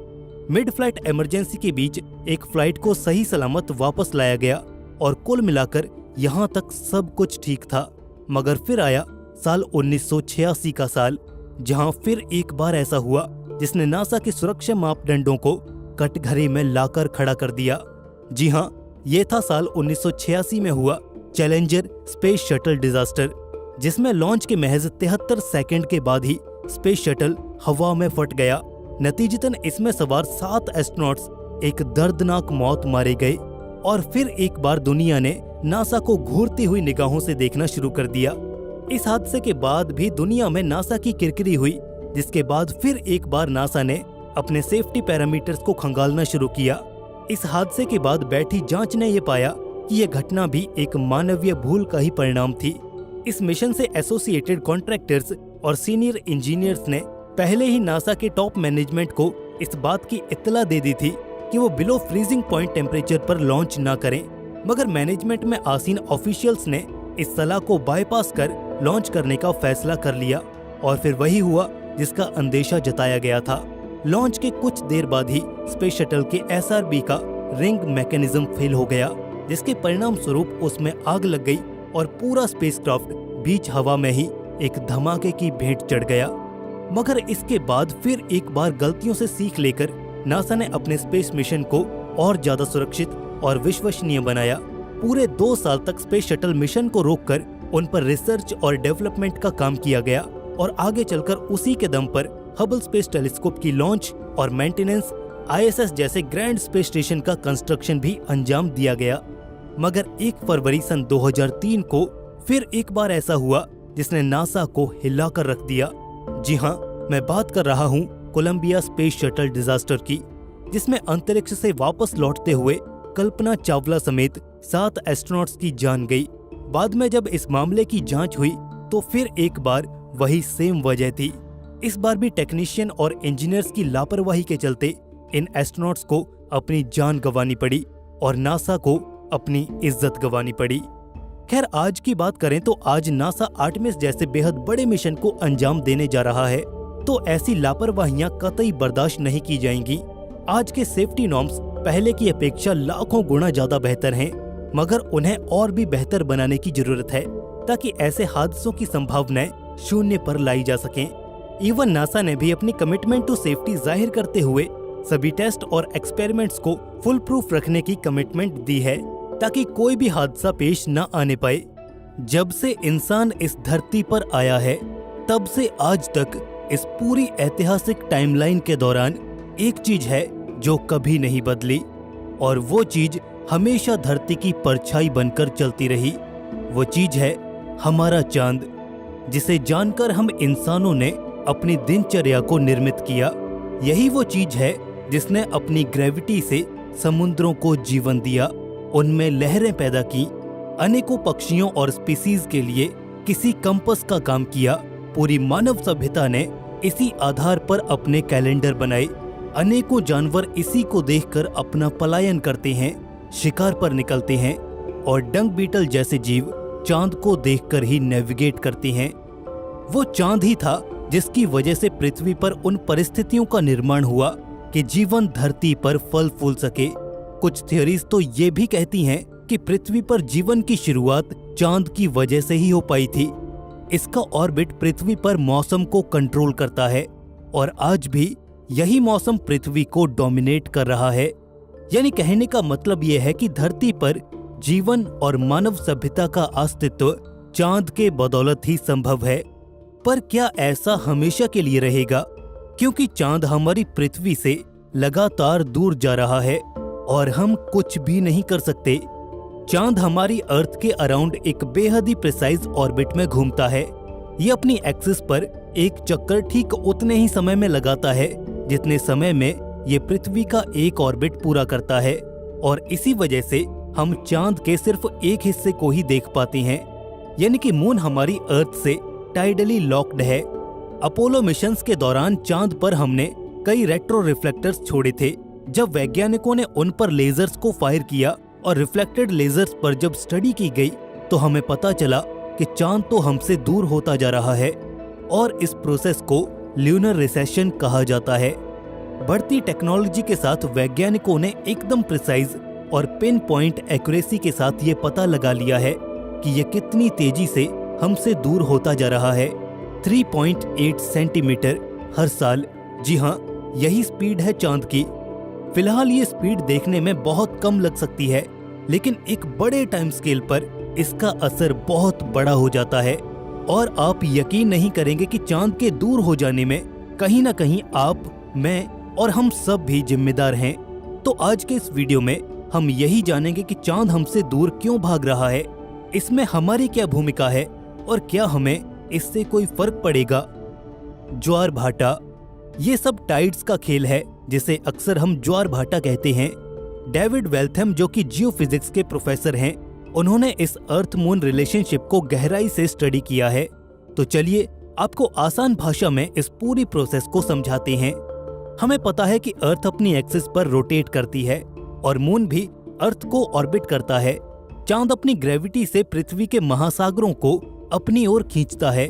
मिड फ्लाइट इमरजेंसी के बीच एक फ्लाइट को सही सलामत वापस लाया गया और कुल मिलाकर यहाँ तक सब कुछ ठीक था। मगर फिर आया साल 1986 का साल, जहां फिर एक बार ऐसा हुआ जिसने नासा के सुरक्षा मापदंडों को कटघरे में लाकर खड़ा कर दिया। जी हां, ये था साल 1986 में हुआ चैलेंजर स्पेस शटल डिजास्टर, जिसमें लॉन्च के महज 73 सेकंड के बाद ही स्पेस शटल हवा में फट गया। नतीजतन इसमें सवार 7 एस्ट्रोनॉट्स एक दर्दनाक मौत मारे गए और फिर एक बार दुनिया ने नासा को घूरती हुई निगाहों से देखना शुरू कर दिया। इस हादसे के बाद भी दुनिया में नासा की किरकिरी हुई, जिसके बाद फिर एक बार नासा ने अपने सेफ्टी पैरामीटर्स को खंगालना शुरू किया। इस हादसे के बाद बैठी जांच ने यह पाया कि यह घटना भी एक मानवीय भूल का ही परिणाम थी। इस मिशन से एसोसिएटेड कॉन्ट्रैक्टर्स और सीनियर इंजीनियर्स ने पहले ही नासा के टॉप मैनेजमेंट को इस बात की इत्तला दे दी थी कि वो बिलो फ्रीजिंग पॉइंट टेम्परेचर पर लॉन्च ना करें, मगर मैनेजमेंट में आसीन ऑफिशियल्स ने इस सलाह को बाईपास कर लॉन्च करने का फैसला कर लिया और फिर वही हुआ जिसका अंदेशा जताया गया था। लॉन्च के कुछ देर बाद ही स्पेस शटल के SRB का रिंग मैकेनिज्म फेल हो गया, जिसके परिणाम स्वरूप उसमें आग लग गई और पूरा स्पेसक्राफ्ट बीच हवा में ही एक धमाके की भेंट चढ़ गया। मगर इसके बाद फिर एक बार गलतियों से सीख लेकर नासा ने अपने स्पेस मिशन को और ज्यादा सुरक्षित और विश्वसनीय बनाया। पूरे 2 साल तक स्पेस शटल मिशन को रोककर उन पर रिसर्च और डेवलपमेंट का काम किया गया और आगे चलकर उसी के दम पर हबल स्पेस टेलीस्कोप की लॉन्च और मेंटेनेंस, ISS जैसे ग्रैंड स्पेस स्टेशन का कंस्ट्रक्शन भी अंजाम दिया गया। मगर 1 फरवरी सन 2003 को फिर एक बार ऐसा हुआ जिसने नासा को हिलाकर रख दिया। जी हां, मैं बात कर रहा हूं कोलंबिया स्पेस शटल डिजास्टर की, जिसमें अंतरिक्ष से वापस लौटते हुए कल्पना चावला समेत 7 एस्ट्रोनॉट्स की जान गई। बाद में जब इस मामले की जांच हुई तो फिर एक बार वही सेम वजह थी। इस बार भी टेक्नीशियन और इंजीनियर्स की लापरवाही के चलते इन एस्ट्रोनॉट्स को अपनी जान गंवानी पड़ी और नासा को अपनी इज्जत गंवानी पड़ी। खैर, आज की बात करें तो आज नासा आर्टेमिस जैसे बेहद बड़े मिशन को अंजाम देने जा रहा है, तो ऐसी लापरवाहियां कतई बर्दाश्त नहीं की जाएंगी। आज के सेफ्टी नॉर्म्स पहले की अपेक्षा लाखों गुना ज्यादा बेहतर हैं, मगर उन्हें और भी बेहतर बनाने की जरूरत है ताकि ऐसे हादसों की संभावनाएं शून्य पर लाई जा सकें। इवन नासा ने भी अपनी कमिटमेंट टू सेफ्टी जाहिर करते हुए सभी टेस्ट और एक्सपेरिमेंट्स को फुल प्रूफ रखने की कमिटमेंट दी है ताकि कोई भी हादसा पेश न आने पाए। जब से इंसान इस धरती पर आया है तब से आज तक इस पूरी ऐतिहासिक टाइमलाइन के दौरान एक चीज है जो कभी नहीं बदली, और वो चीज हमेशा धरती की परछाई बनकर चलती रही। वो चीज है हमारा चांद, जिसे जानकर हम इंसानों ने अपनी दिनचर्या को निर्मित किया। यही वो चीज है जिसने अपनी ग्रेविटी से समुद्रों को जीवन दिया, उनमें लहरें पैदा की, अनेकों पक्षियों और स्पीसीज के लिए किसी कंपस का काम किया। पूरी मानव सभ्यता ने इसी आधार पर अपने कैलेंडर बनाए। अनेकों जानवर इसी को देखकर अपना पलायन करते हैं, शिकार पर निकलते हैं, और डंक बीटल जैसे जीव चांद को देखकर ही नेविगेट करते हैं। वो चांद ही था जिसकी वजह से पृथ्वी पर उन परिस्थितियों का निर्माण हुआ कि जीवन धरती पर फल फूल सके। कुछ थ्योरीज तो ये भी कहती हैं कि पृथ्वी पर जीवन की शुरुआत चांद की वजह से ही हो पाई थी। इसका ऑर्बिट पृथ्वी पर मौसम को कंट्रोल करता है और आज भी यही मौसम पृथ्वी को डोमिनेट कर रहा है। यानी कहने का मतलब यह है कि धरती पर जीवन और मानव सभ्यता का अस्तित्व चांद के बदौलत ही संभव है। पर क्या ऐसा हमेशा के लिए रहेगा? क्योंकि चांद हमारी पृथ्वी से लगातार दूर जा रहा है और हम कुछ भी नहीं कर सकते। चांद हमारी अर्थ के अराउंड एक बेहद ही प्रिसाइज ऑर्बिट में घूमता है। ये अपनी एक्सिस पर एक चक्कर ठीक उतने ही समय में लगाता है जितने समय में ये पृथ्वी का एक ऑर्बिट पूरा करता है, और इसी वजह से हम चांद के सिर्फ एक हिस्से को ही देख पाते हैं। यानी कि मून हमारी अर्थ से टाइडली लॉक्ड है। अपोलो मिशंस के दौरान चांद पर हमने कई रेट्रो रिफ्लेक्टर्स छोड़े थे। जब वैज्ञानिकों ने उन पर लेजर्स को फायर किया और रिफ्लेक्टेड लेजर्स पर जब स्टडी की गई तो हमें पता चला कि चांद तो हमसे दूर होता जा रहा है, और इस प्रोसेस को ल्यूनर रिसेशन कहा जाता है। बढ़ती टेक्नोलॉजी के साथ वैज्ञानिकों ने एकदम प्रिसाइज और पिन पॉइंट एक्यूरेसी के साथ ये पता लगा लिया है कि ये कितनी तेजी से हमसे दूर होता जा रहा है 3.8 सेंटीमीटर हर साल। जी हाँ, यही स्पीड है चांद की। फिलहाल ये स्पीड देखने में बहुत कम लग सकती है, लेकिन एक बड़े टाइम स्केल पर इसका असर बहुत बड़ा हो जाता है और आप यकीन नहीं करेंगे कि चांद के दूर हो जाने में कहीं ना कहीं आप, मैं और हम सब भी जिम्मेदार हैं। तो आज के इस वीडियो में हम यही जानेंगे कि चांद हमसे दूर क्यों भाग रहा है, इसमें हमारी क्या भूमिका है और क्या हमें इससे कोई फर्क पड़ेगा। ज्वार भाटा, ये सब टाइड्स का खेल है जिसे अक्सर हम ज्वार भाटा कहते हैं। डेविड वेल्थम, जो कि जियोफिजिक्स के प्रोफेसर हैं, उन्होंने इस अर्थ मून रिलेशनशिप को गहराई से स्टडी किया है। तो चलिए आपको आसान भाषा में इस पूरी प्रोसेस को समझाते हैं। हमें पता है कि अर्थ अपनी एक्सिस पर रोटेट करती है और मून भी अर्थ को ऑर्बिट करता है। चांद अपनी ग्रेविटी से पृथ्वी के महासागरों को अपनी ओर खींचता है,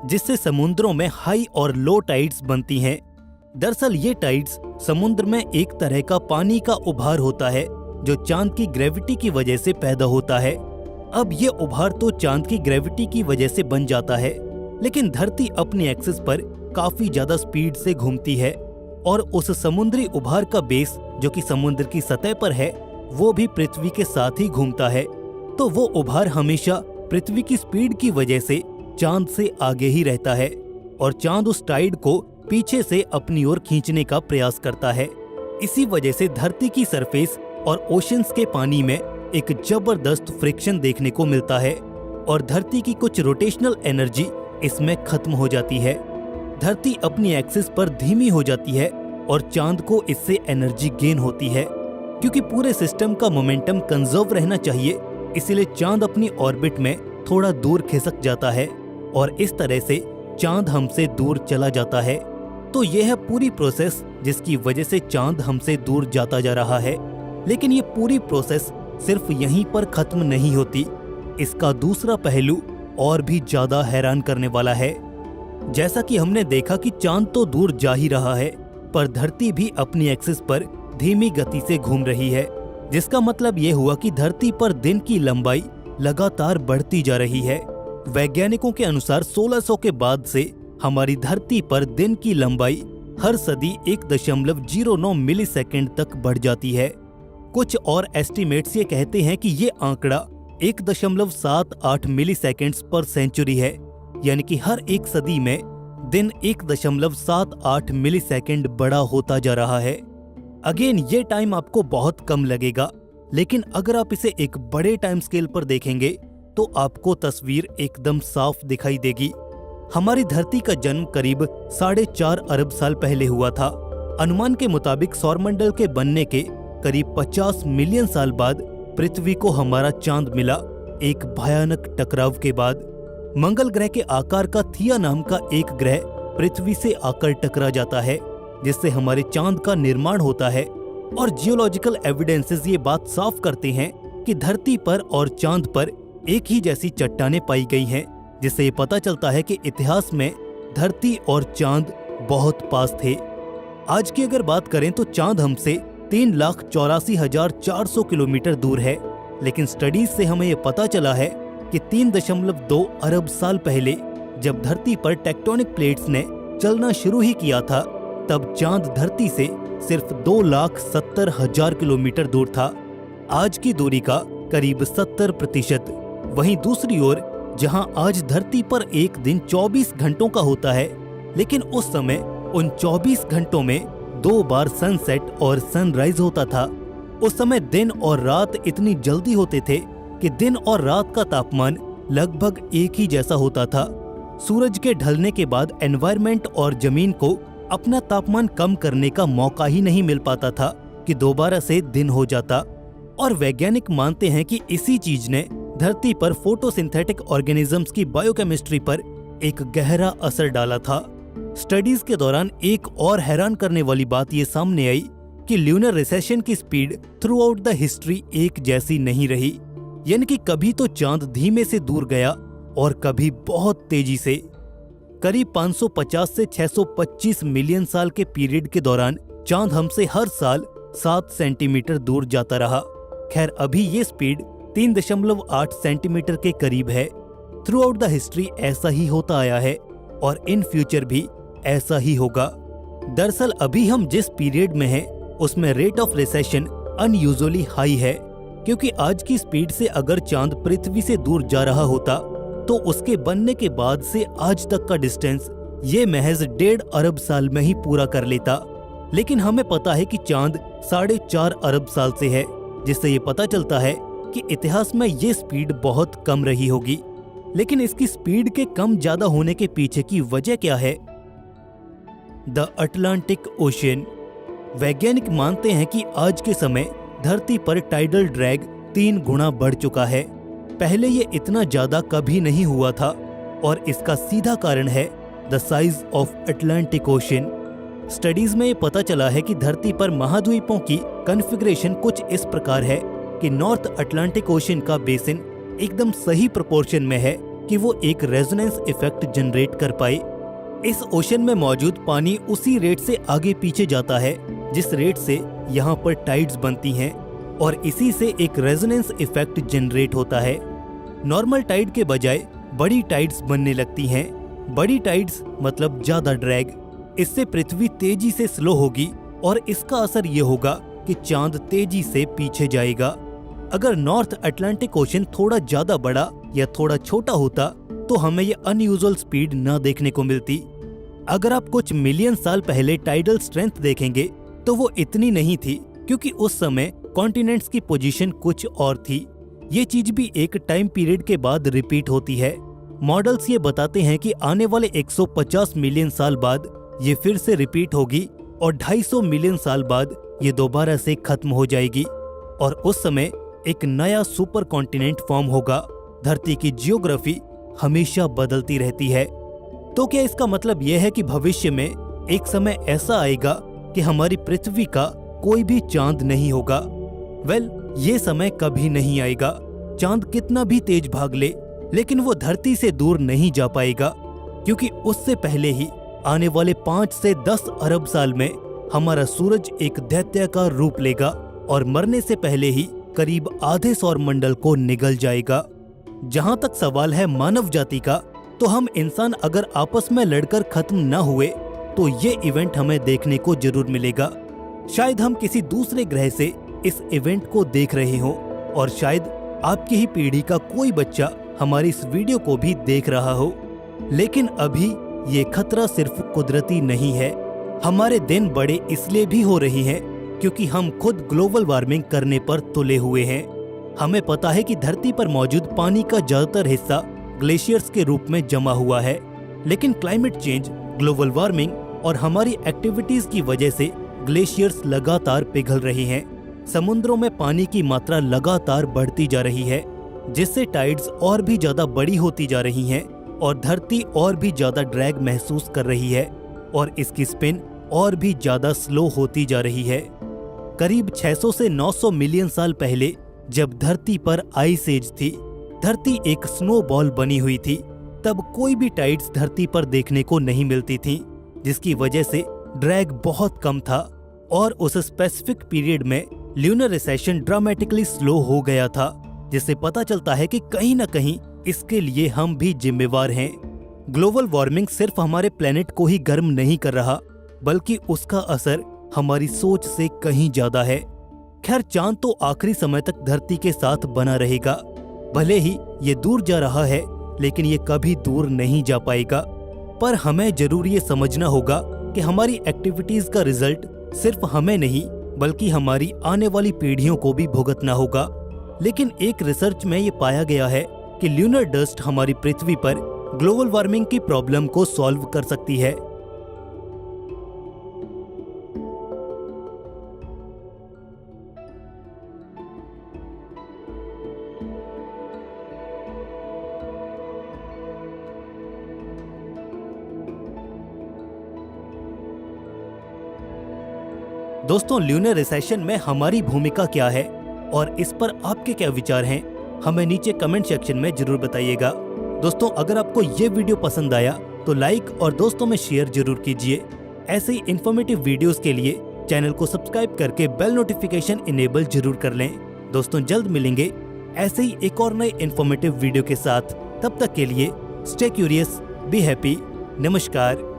जिससे समुद्रों में हाई और लो टाइड्स बनती हैं। दरअसल ये टाइड्स समुद्र में एक तरह का पानी का उभार होता है जो चांद की ग्रेविटी की वजह से पैदा होता है। अब ये उभार तो चांद की ग्रेविटी की वजह से बन जाता है, लेकिन धरती अपनी एक्सिस पर काफी ज्यादा स्पीड से घूमती है और उस समुद्री उभार का बेस, जो कि समुद्र की सतह पर है, वो भी पृथ्वी के साथ ही घूमता है। तो वो उभार हमेशा पृथ्वी की स्पीड की वजह से चांद से आगे ही रहता है और चांद उस टाइड को पीछे से अपनी ओर खींचने का प्रयास करता है। इसी वजह से धरती की सरफेस और ओशंस के पानी में एक जबरदस्त फ्रिक्शन देखने को मिलता है और धरती की कुछ रोटेशनल एनर्जी इसमें खत्म हो जाती है। धरती अपनी एक्सिस पर धीमी हो जाती है और चांद को इससे एनर्जी गेन होती है। क्योंकि पूरे सिस्टम का मोमेंटम कंजर्व रहना चाहिए, इसीलिए चांद अपनी ऑर्बिट में थोड़ा दूर खिसक जाता है और इस तरह से चांद हमसे दूर चला जाता है। तो यह है पूरी प्रोसेस जिसकी वजह से चांद हमसे दूर जाता जा रहा है। लेकिन ये पूरी प्रोसेस सिर्फ यहीं पर खत्म नहीं होती। इसका दूसरा पहलू और भी ज्यादा हैरान करने वाला है। जैसा कि हमने देखा कि चांद तो दूर जा ही रहा है, पर धरती भी अपनी एक्सिस पर धीमी गति से घूम रही है, जिसका मतलब ये हुआ कि धरती पर दिन की लंबाई लगातार बढ़ती जा रही है। वैज्ञानिकों के अनुसार 1600 के बाद से हमारी धरती पर दिन की लंबाई हर सदी 1.09 मिलीसेकंड तक बढ़ जाती है। कुछ और एस्टिमेट्स ये कहते हैं कि ये आंकड़ा 1.78 मिलीसेकंड्स पर सेंचुरी है, यानी कि हर एक सदी में दिन 1.78 मिलीसेकंड बड़ा होता जा रहा है। अगेन ये टाइम आपको बहुत कम लगेगा, लेकिन अगर आप इसे एक बड़े टाइम स्केल पर देखेंगे तो आपको तस्वीर एकदम साफ दिखाई देगी। हमारी धरती का जन्म करीब 4.5 अरब साल पहले हुआ था। अनुमान के मुताबिक सौरमंडल के बनने के करीब 50 मिलियन साल बाद पृथ्वी को हमारा चांद मिला, एक भयानक टकराव के बाद। मंगल ग्रह के आकार का थिया नाम का एक ग्रह पृथ्वी से आकर टकरा जाता है, जिससे हमारे चांद का निर्माण होता है। और जियोलॉजिकल एविडेंसेस ये बात साफ करते हैं कि धरती पर और चांद पर एक ही जैसी चट्टानें पाई गई हैं, जिससे ये पता चलता है कि इतिहास में धरती और चांद बहुत पास थे। आज की अगर बात करें तो चांद हमसे 3,84,400 किलोमीटर दूर है, लेकिन स्टडीज से हमें ये पता चला है कि 3.2 अरब साल पहले जब धरती पर टेक्टोनिक प्लेट्स ने चलना शुरू ही किया था, तब चांद धरती से सिर्फ 2,70,000 किलोमीटर दूर था, आज की दूरी का करीब 70%। वहीं दूसरी ओर जहां आज धरती पर एक दिन 24 घंटों का होता है, लेकिन उस समय उन 24 घंटों में 2 बार सनसेट और सनराइज होता था। उस समय दिन और रात इतनी जल्दी होते थे कि दिन और रात का तापमान लगभग एक ही जैसा होता था। सूरज के ढलने के बाद एनवायरनमेंट और जमीन को अपना तापमान कम करने का मौका ही नहीं मिल पाता था कि दोबारा से दिन हो जाता। और वैज्ञानिक मानते हैं कि इसी चीज ने धरती पर फोटोसिंथेटिक ऑर्गेनिजम्स की बायोकेमिस्ट्री पर एक गहरा असर डाला था। स्टडीज के दौरान एक और हैरान करने वाली बात ये सामने आई कि ल्यूनर रिसेशन की speed through out the history एक जैसी नहीं रही, यानी कि कभी तो चांद धीमे से दूर गया और कभी बहुत तेजी से। करीब 550 से 625 मिलियन साल के पीरियड के दौरान चांद हमसे हर साल 7 सेंटीमीटर दूर जाता रहा। खैर अभी ये स्पीड 3.8 सेंटीमीटर के करीब है। थ्रू आउट द हिस्ट्री ऐसा ही होता आया है और इन फ्यूचर भी ऐसा ही होगा। दरअसल अभी हम जिस पीरियड में हैं उसमें rate of recession unusually high है, क्योंकि आज की स्पीड से अगर चांद पृथ्वी से दूर जा रहा होता तो उसके बनने के बाद से आज तक का डिस्टेंस ये महज 1.5 अरब साल में ही पूरा कर लेता। लेकिन हमें पता है कि चांद 4.5 अरब साल से है, जिससे ये पता चलता है कि इतिहास में ये स्पीड बहुत कम रही होगी। लेकिन इसकी स्पीड के कम ज्यादा होने के पीछे की वजह क्या है? The Atlantic ocean. वैज्ञानिक मानते हैं कि आज के समय धरती पर टाइडल ड्रैग 3 गुना बढ़ चुका है। पहले ये इतना ज्यादा कभी नहीं हुआ था और इसका सीधा कारण है the size of Atlantic ocean. Studies में ये पता चला है कि धरती पर महाद्वीपों की कॉन्फ़िगरेशन कुछ इस प्रकार है कि नॉर्थ अटलांटिक ओशियन का बेसिन एकदम सही प्रोपोर्शन में है कि वो एक रेजोनेंस इफेक्ट जनरेट कर पाए। इस ओशन में मौजूद पानी उसी रेट से आगे पीछे जाता है जिस रेट से यहाँ पर टाइड्स बनती हैं और इसी से एक रेजोनेंस इफेक्ट जनरेट होता है। नॉर्मल टाइड के बजाय बड़ी टाइड्स बनने लगती हैं। बड़ी टाइड्स मतलब ज्यादा ड्रैग। इससे पृथ्वी तेजी से स्लो होगी और इसका असर ये होगा कि चांद तेजी से पीछे जाएगा। अगर नॉर्थ अटलांटिक ओशन थोड़ा ज्यादा बड़ा या थोड़ा छोटा होता तो हमें ये अनयूजुअल स्पीड न देखने को मिलती। अगर आप कुछ मिलियन साल पहले टाइडल स्ट्रेंथ देखेंगे तो वो इतनी नहीं थी, क्योंकि उस समय कॉन्टिनेंट्स की पोजीशन कुछ और थी। ये चीज भी एक टाइम पीरियड के बाद रिपीट होती है। मॉडल्स ये बताते हैं कि आने वाले 150 मिलियन साल बाद ये फिर से रिपीट होगी और 250 मिलियन साल बाद ये दोबारा से खत्म हो जाएगी और उस समय एक नया सुपर कॉन्टिनेंट फॉर्म होगा। धरती की जियोग्राफी हमेशा बदलती रहती है। तो क्या इसका मतलब यह है कि भविष्य में एक समय ऐसा आएगा कि हमारी पृथ्वी का कोई भी चांद नहीं होगा? ये समय कभी नहीं आएगा। चांद कितना भी तेज भाग ले, लेकिन वो धरती से दूर नहीं जा पाएगा, क्योंकि उससे पहले ही आने वाले 5 से 10 अरब साल में हमारा सूरज एक दैत्याकार रूप लेगा और मरने से पहले ही करीब आधे सौर मंडल को निगल जाएगा। जहां तक सवाल है मानव जाति का, तो हम इंसान अगर आपस में लड़कर खत्म न हुए तो ये इवेंट हमें देखने को जरूर मिलेगा। शायद हम किसी दूसरे ग्रह से इस इवेंट को देख रहे हों और शायद आपकी ही पीढ़ी का कोई बच्चा हमारी इस वीडियो को भी देख रहा हो। लेकिन अभी ये खतरा सिर्फ कुदरती नहीं है। हमारे दिन बड़े इसलिए भी हो रही हैं क्योंकि हम खुद ग्लोबल वार्मिंग करने पर तुले हुए हैं। हमें पता है कि धरती पर मौजूद पानी का ज्यादातर हिस्सा ग्लेशियर्स के रूप में जमा हुआ है, लेकिन क्लाइमेट चेंज, ग्लोबल वार्मिंग और हमारी एक्टिविटीज की वजह से ग्लेशियर्स लगातार पिघल रहे हैं। समुद्रों में पानी की मात्रा लगातार बढ़ती जा रही है, जिससे टाइड्स और भी ज्यादा बड़ी होती जा रही हैं और धरती और भी ज्यादा ड्रैग महसूस कर रही है और इसकी स्पिन और भी ज्यादा स्लो होती जा रही है। करीब 600 से 900 मिलियन साल पहले जब धरती पर आइस एज थी, धरती एक स्नोबॉल बनी हुई थी, तब कोई भी टाइड्स धरती पर देखने को नहीं मिलती थी, जिसकी वजह से ड्रैग बहुत कम था और उस स्पेसिफिक पीरियड में ल्यूनर रिसेशन ड्रामेटिकली स्लो हो गया था, जिससे पता चलता है कि कहीं न कहीं इसके लिए हम भी जिम्मेवार हैं। ग्लोबल वार्मिंग सिर्फ हमारे प्लेनेट को ही गर्म नहीं कर रहा, बल्कि उसका असर हमारी सोच से कहीं ज्यादा है। खैर, चांद तो आखिरी समय तक धरती के साथ बना रहेगा। भले ही ये दूर जा रहा है, लेकिन ये कभी दूर नहीं जा पाएगा। पर हमें जरूर ये समझना होगा कि हमारी एक्टिविटीज का रिजल्ट सिर्फ हमें नहीं, बल्कि हमारी आने वाली पीढ़ियों को भी भुगतना होगा। लेकिन एक रिसर्च में ये पाया गया है कि ल्यूनर डस्ट हमारी पृथ्वी पर ग्लोबल वार्मिंग की प्रॉब्लम को सॉल्व कर सकती है। दोस्तों, ल्यूनर रिसेशन में हमारी भूमिका क्या है और इस पर आपके क्या विचार हैं, हमें नीचे कमेंट सेक्शन में जरूर बताइएगा। दोस्तों, अगर आपको ये वीडियो पसंद आया तो लाइक और दोस्तों में शेयर जरूर कीजिए। ऐसे ही इन्फॉर्मेटिव वीडियोस के लिए चैनल को सब्सक्राइब करके बेल नोटिफिकेशन इनेबल जरूर कर लें। दोस्तों, जल्द मिलेंगे ऐसे ही एक और नए इन्फॉर्मेटिव वीडियो के साथ। तब तक के लिए स्टे क्यूरियस, बी हैप्पी। नमस्कार।